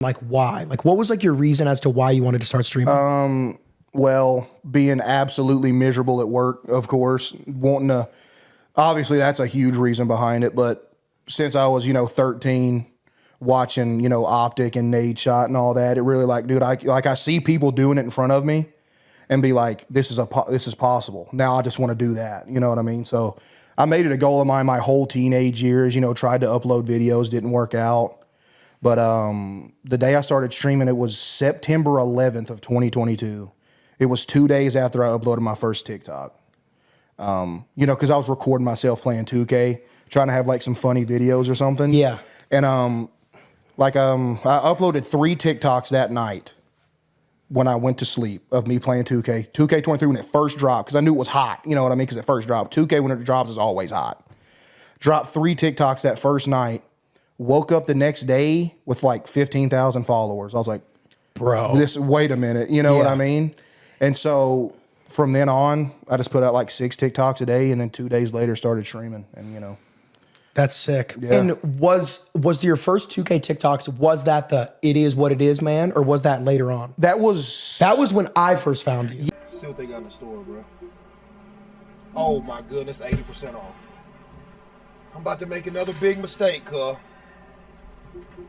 Like why? Like what was like your reason as to why you wanted to start streaming? Well, being absolutely miserable at work, of course, wanting to, obviously that's a huge reason behind it. But since I was, 13, watching, Optic and Nade Shot and all that, it really like, dude, I see people doing it in front of me and be like, this is possible. Now I just want to do that. You know what I mean? So I made it a goal of mine my whole teenage years, tried to upload videos, didn't work out. But the day I started streaming, it was September 11th of 2022. It was 2 days after I uploaded my first TikTok. Because I was recording myself playing 2K, trying to have like some funny videos or something. Yeah. And I uploaded 3 TikToks that night when I went to sleep of me playing 2K. 2K23 when it first dropped, because I knew it was hot. You know what I mean? Because it first dropped. 2K when it drops is always hot. Dropped 3 TikToks that first night. Woke up the next day with like 15,000 followers. I was like, bro, wait a minute. You know what I mean? And so from then on, I just put out like 6 TikToks a day, and then 2 days later started streaming. And that's sick. Yeah. And was your first 2K TikToks, was that the it is what it is, man, or was that later on? That was when I first found you. See what they got in the store, bro. Oh my goodness, 80% off. I'm about to make another big mistake, cuh.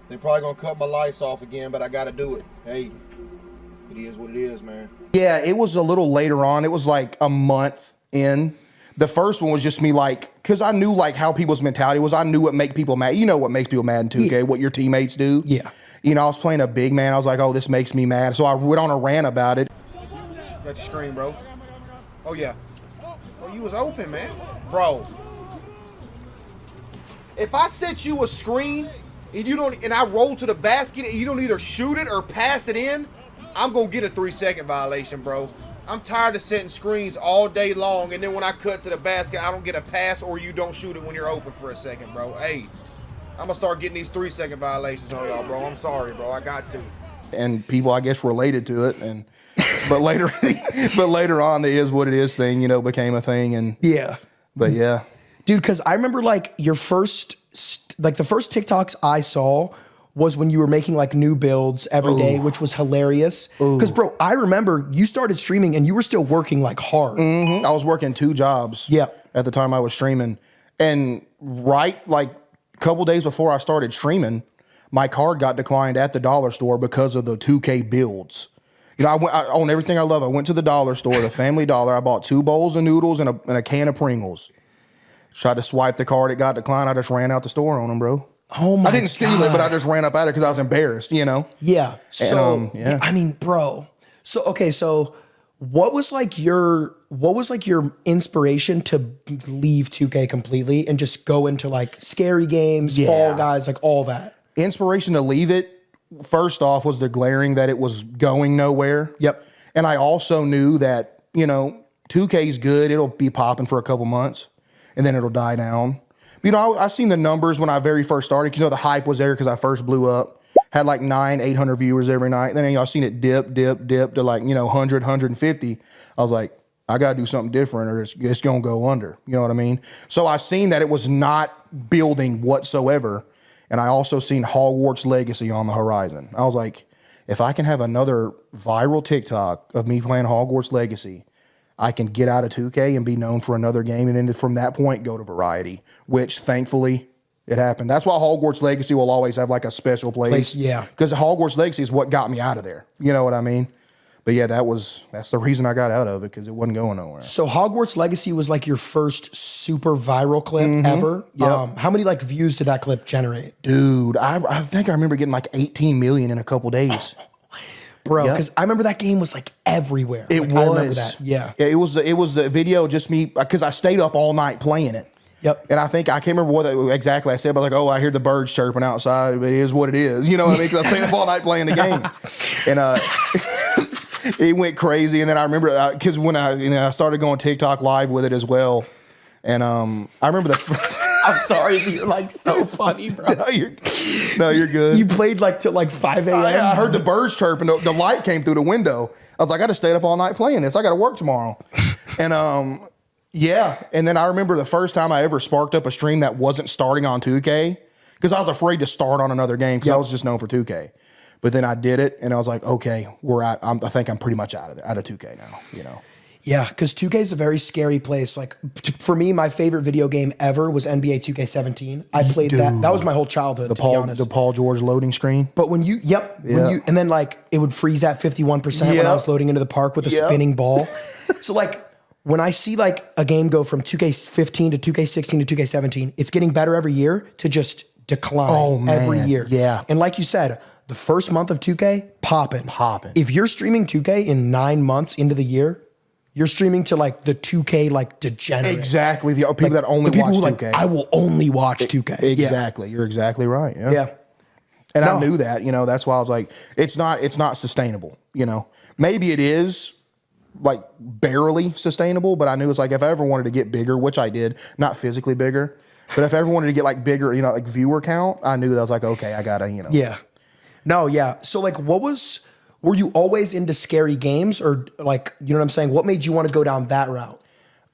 They're probably gonna cut my lights off again, but I gotta do it. Hey, it is what it is, man. Yeah, it was a little later on. It was like a month in. The first one was just me like, because I knew like how people's mentality was. I knew what make people mad. You know what makes people mad in 2K, what your teammates do. Yeah. I was playing a big man. I was like, oh, this makes me mad. So I went on a rant about it. Got your screen, bro. Oh, yeah. Oh, you was open, man. Bro. If I set you a screen and I roll to the basket and you don't either shoot it or pass it in, I'm going to get a 3-second violation, bro. I'm tired of setting screens all day long, and then when I cut to the basket, I don't get a pass or you don't shoot it when you're open for a second, bro. Hey, I'm going to start getting these 3-second violations on y'all, bro. I'm sorry, bro. I got to. And people, I guess, related to it. But later on, the is what it is thing, became a thing. And yeah. But yeah. Dude, because I remember like the first TikToks I saw was when you were making like new builds every day, which was hilarious. Because bro, I remember you started streaming and you were still working like hard. I was working 2 jobs at the time I was streaming. And right like a couple days before I started streaming, my card got declined at the dollar store because of the 2K builds. I own everything I love. I went to the dollar store, the Family Dollar. I bought 2 bowls of noodles and a can of Pringles. Tried to swipe the card. It got declined. I just ran out the store on them, bro. Oh my God. I didn't steal it, but I just ran up at it because I was embarrassed, Yeah. So, I mean, bro. So, okay. So what was like your inspiration to leave 2K completely and just go into like scary games, Fall Guys, like all that? Inspiration to leave it, first off, was the glaring that it was going nowhere. Yep. And I also knew that, 2K is good. It'll be popping for a couple months and then it'll die down. I seen the numbers when I very first started. The hype was there because I first blew up. Had like 800 viewers every night. Then I seen it dip to like, 100, 150. I was like, I got to do something different or it's going to go under. You know what I mean? So I seen that it was not building whatsoever. And I also seen Hogwarts Legacy on the horizon. I was like, if I can have another viral TikTok of me playing Hogwarts Legacy, I can get out of 2K and be known for another game. And then from that point, go to Variety, which thankfully it happened. That's why Hogwarts Legacy will always have like a special place. Yeah. Because Hogwarts Legacy is what got me out of there. You know what I mean? But yeah, that's the reason I got out of it, because it wasn't going nowhere. So Hogwarts Legacy was like your first super viral clip ever. Yep. How many like views did that clip generate? Dude, I think I remember getting like 18 million in a couple days. Bro, because I remember that game was like everywhere. It was. I remember that. Yeah. It was the video, just me, because I stayed up all night playing it. Yep. And I can't remember what exactly I said, but like, oh, I hear the birds chirping outside, but it is what it is. You know what I mean? Because I stayed up all night playing the game. And it went crazy. And then I remember, because when I started going TikTok live with it as well. And I remember I'm sorry, but you're like so funny, bro. No, you're good. You played like till like 5 a.m. I heard the birds chirping. The light came through the window. I was like, I just stayed up all night playing this. I got to work tomorrow. And yeah. And then I remember the first time I ever sparked up a stream that wasn't starting on 2K, because I was afraid to start on another game because I was just known for 2K. But then I did it, and I was like, okay, I think I'm pretty much out of 2K now. You know. Yeah, because 2K is a very scary place. Like for me, my favorite video game ever was NBA 2K17. I played that. That was my whole childhood. The Paul George loading screen. But when you, and then like it would freeze at 51% when I was loading into the park with a spinning ball. So like when I see like a game go from 2K15 to 2K16 to 2K17, it's getting better every year to just decline every year. Yeah. And like you said, the first month of 2K, popping. If you're streaming 2K in 9 months into the year, you're streaming to like the 2K like degenerates. Exactly. The people that only watch 2K. I will only watch 2K. Exactly. You're exactly right. Yeah. And I knew that, you know, that's why I was like, it's not sustainable, you know. Maybe it is like barely sustainable, but I knew it's like if I ever wanted to get bigger, which I did, not physically bigger, but if I ever wanted to get like bigger, you know, like viewer count, I knew that I was like, okay, I gotta, you know. Yeah. No, yeah. So like were you always into scary games or like, you know what I'm saying? What made you want to go down that route?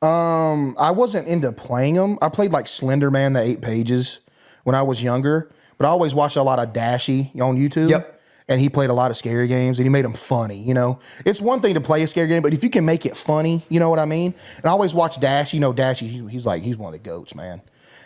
I wasn't into playing them. I played like Slender Man, the 8 pages when I was younger, but I always watched a lot of Dashy on YouTube. Yep. And he played a lot of scary games and he made them funny, you know. It's one thing to play a scary game, but if you can make it funny, you know what I mean? And I always watch Dashy, you know, Dashy, he's one of the goats, man.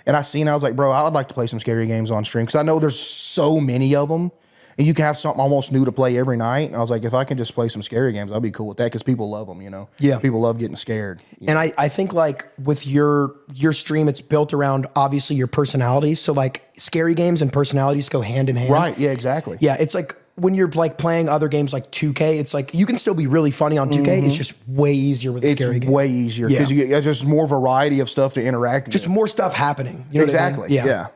And I was like, bro, I would like to play some scary games on stream because I know there's so many of them. And you can have something almost new to play every night. And I was like, if I can just play some scary games, I'll be cool with that because people love them, you know? Yeah. People love getting scared. And I think like with your stream, it's built around obviously your personality. So like scary games and personalities go hand in hand. Right. Yeah, exactly. Yeah. It's like when you're like playing other games like 2K, it's like you can still be really funny on 2K. It's just way easier with scary games. It's way easier because you get just more variety of stuff to interact with. Just more stuff happening. You know exactly. what I mean? Yeah.